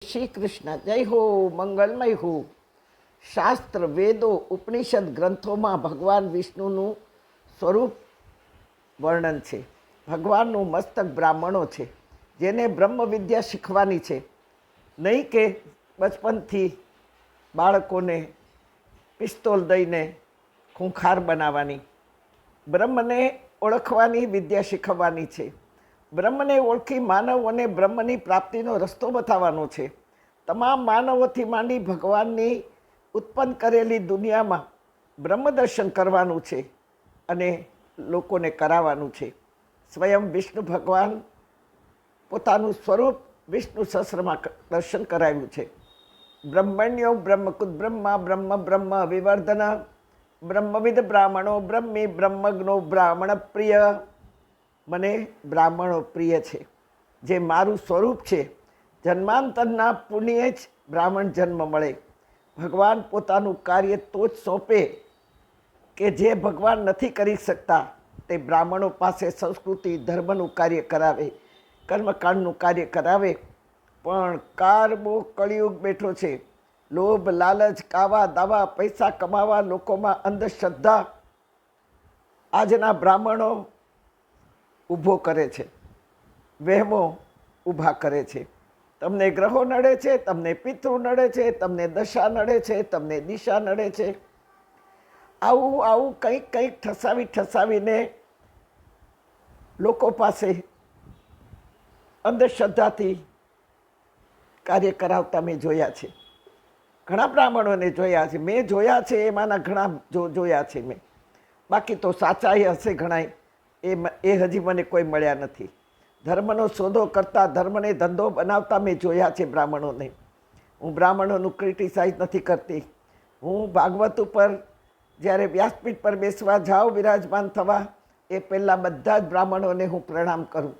श्री कृष्ण जय हो मंगलमय हो। શાસ્ત્ર વેદો ઉપનિષદ ગ્રંથોમાં ભગવાન વિષ્ણુનું સ્વરૂપ વર્ણન છે. ભગવાનનું મસ્તક બ્રાહ્મણો છે, જેને બ્રહ્મ વિદ્યા શીખવાની છે. નહીં કે બચપનથી બાળકોને પિસ્તોલ દઈને ખૂંખાર બનાવવાની. બ્રહ્મને ઓળખવાની વિદ્યા શીખવવાની છે. બ્રહ્મને ઓળખી માનવોને બ્રહ્મની પ્રાપ્તિનો રસ્તો બતાવવાનો છે. તમામ માનવોથી માંડી ભગવાનની ઉત્પન્ન કરેલી દુનિયામાં બ્રહ્મ દર્શન કરવાનું છે અને લોકોને કરાવવાનું છે. સ્વયં વિષ્ણુ ભગવાન પોતાનું સ્વરૂપ વિષ્ણુ સહસ્રમાં દર્શન કરાવ્યું છે. બ્રહ્મણ્યો બ્રહ્મકુદ બ્રહ્મા બ્રહ્મ બ્રહ્મ વિવર્ધન બ્રહ્મવિદ બ્રાહ્મણો બ્રહ્મી બ્રહ્મજ્ઞો બ્રાહ્મણ પ્રિય. મને બ્રાહ્મણો પ્રિય છે, જે મારું સ્વરૂપ છે. જન્માંતરના પુણ્યે જ બ્રાહ્મણ જન્મ મળે. ભગવાન પોતાનું કાર્ય તો જ સોંપે કે જે ભગવાન નથી કરી શકતા તે બ્રાહ્મણો પાસે સંસ્કૃતિ ધર્મનું કાર્ય કરાવે, કર્મકાંડનું કાર્ય કરાવે. પણ કાર બહુ કળિયુગ બેઠો છે. લોભ લાલચ કાવા દાવા પૈસા કમાવા લોકોમાં અંધશ્રદ્ધા આજના બ્રાહ્મણો ઊભો કરે છે, વહેમો ઊભા કરે છે. તમને ગ્રહો નડે છે, તમને પિતૃ નડે છે, તમને દશા નડે છે, તમને દિશા નડે છે. આવું કંઈક ઠસાવીને લોકો પાસે અંધશ્રદ્ધાથી કાર્ય કરાવતા મેં જોયા છે. ઘણા બ્રાહ્મણોને જોયા છે, મેં જોયા છે. એમાંના ઘણા જોયા છે મેં. બાકી તો સાચા હશે ઘણાય, એ હજી મને કોઈ મળ્યા નથી. ધર્મનો સોદો કરતા, ધર્મને ધંધો બનાવતા મેં જોયા છે બ્રાહ્મણોને. હું બ્રાહ્મણોનું ક્રિટિસાઇઝ નથી કરતી. હું ભાગવત ઉપર જ્યારે વ્યાસપીઠ પર બેસવા જાઉં, વિરાજમાન થવા, એ પહેલાં બધા જ બ્રાહ્મણોને હું પ્રણામ કરું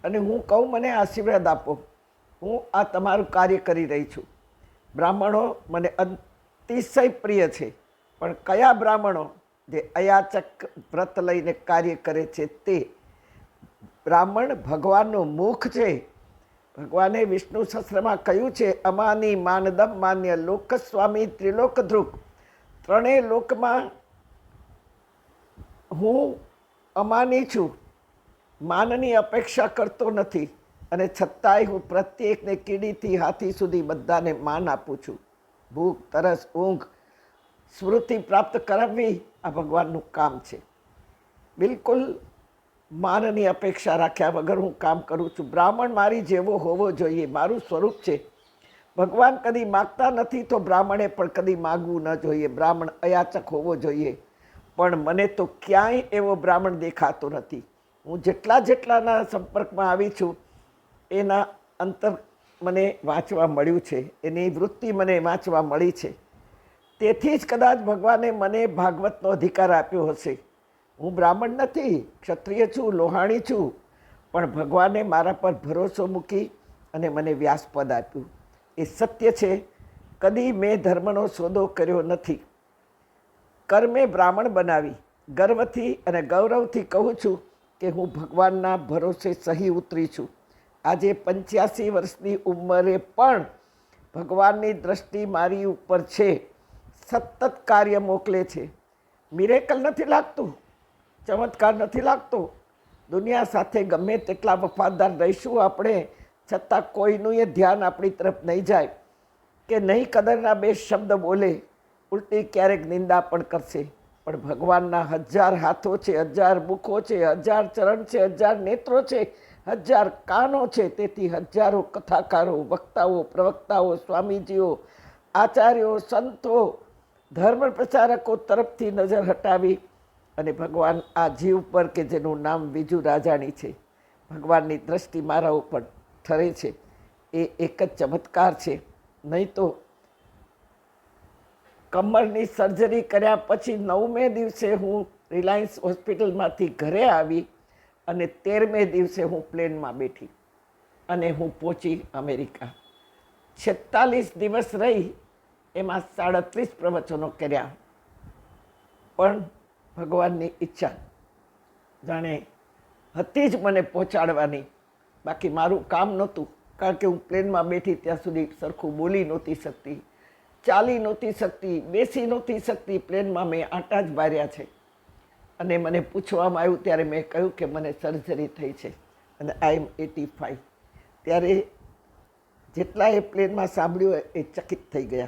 અને હું કહું, મને આશીર્વાદ આપો, હું આ તમારું કાર્ય કરી રહી છું. બ્રાહ્મણો મને અતિશય પ્રિય છે. પણ કયા બ્રાહ્મણો? જે અયાચક વ્રત લઈને કાર્ય કરે છે તે. બ્રાહ્મણ ભગવાનનું મુખ છે. ભગવાને વિષ્ણુ સહસ્ત્રમાં કહ્યું છે, અમાની માનદમ માન્ય લોકસ્વામી ત્રિલોક ધ્રુવ. ત્રણેય લોકમાં હું અમાની છું, માનની અપેક્ષા કરતો નથી. અને છતાંય હું પ્રત્યેકને કીડીથી હાથી સુધી બધાને માન આપું છું. ભૂખ તરસ ઊંઘ સ્મૃતિ પ્રાપ્ત કરાવવી આ ભગવાનનું કામ છે. બિલકુલ માનની અપેક્ષા રાખ્યા વગર હું કામ કરું છું. બ્રાહ્મણ મારી જેવો હોવો જોઈએ, મારું સ્વરૂપ છે. ભગવાન કદી માગતા નથી તો બ્રાહ્મણે પણ કદી માગવું ન જોઈએ. બ્રાહ્મણ અયાચક હોવો જોઈએ. પણ મને તો ક્યાંય એવો બ્રાહ્મણ દેખાતો નથી. હું જેટલાના સંપર્કમાં આવી છું એના અંતર મને વાંચવા મળ્યું છે, એની વૃત્તિ મને વાંચવા મળી છે. તેથી જ કદાચ ભગવાને મને ભાગવતનો અધિકાર આપ્યો હશે. હું બ્રાહ્મણ નથી, ક્ષત્રિય છું, લોહાણી છું. પણ ભગવાને મારા પર ભરોસો મૂકી અને મને વ્યાસપદ આપ્યું. એ સત્ય છે. કદી મેં ધર્મનો સોદો કર્યો નથી. કર્મે બ્રાહ્મણ બનાવી. ગર્વથી અને ગૌરવથી કહું છું કે હું ભગવાનના ભરોસે સહી ઉતરી છું. આજે 85 વર્ષની ઉંમરે પણ ભગવાનની દ્રષ્ટિ મારી ઉપર છે. સતત કાર્ય મોકલે છે. મિરેકલ નથી લાગતું, ચમત્કાર નથી લાગતો. દુનિયા સાથે ગમે તેટલા વફાદાર રહીશું આપણે, છતાં કોઈનું એ ધ્યાન આપણી તરફ નહીં જાય કે નહીં કદરના બે શબ્દ બોલે, ઉલટી ક્યારેક નિંદા પણ કરશે. પણ ભગવાનના 1000 હાથો છે, 1000 મુખો છે, 1000 ચરણ છે, 1000 નેત્રો છે, 1000 કાનો છે. તેથી હજારો કથાકારો, વક્તાઓ, પ્રવક્તાઓ, સ્વામીજીઓ, આચાર્યો, સંતો, ધર્મ પ્રચારકો તરફથી નજર હટાવી અને ભગવાન આ જીવ પર કે જેનું નામ બીજું રાજાણી છે, ભગવાનની દ્રષ્ટિ મારા ઉપર ઠરે છે. એ એક જ ચમત્કાર છે. નહીં તો કમરની સર્જરી કર્યા પછી 9મે દિવસે હું રિલાયન્સ હોસ્પિટલમાંથી ઘરે આવી અને 13મે દિવસે હું પ્લેનમાં બેઠી અને હું પહોંચી અમેરિકા. 46 દિવસ રહી, એમાં 37 પ્રવચનો કર્યા. પણ ભગવાનની ઈચ્છા જાણે હતી જ મને પહોંચાડવાની, બાકી મારું કામ નહોતું. કારણ કે હું પ્લેનમાં બેઠી ત્યાં સુધી સરખું બોલી નહોતી શકતી, ચાલી નહોતી શકતી, બેસી નહોતી શકતી. પ્લેનમાં મેં આંટા જ બાર્યા છે. અને મને પૂછવામાં આવ્યું ત્યારે મેં કહ્યું કે મને સર્જરી થઈ છે અને આઈ એમ 85. ત્યારે જેટલા એ પ્લેનમાં સાંભળ્યું એ ચકિત થઈ ગયા.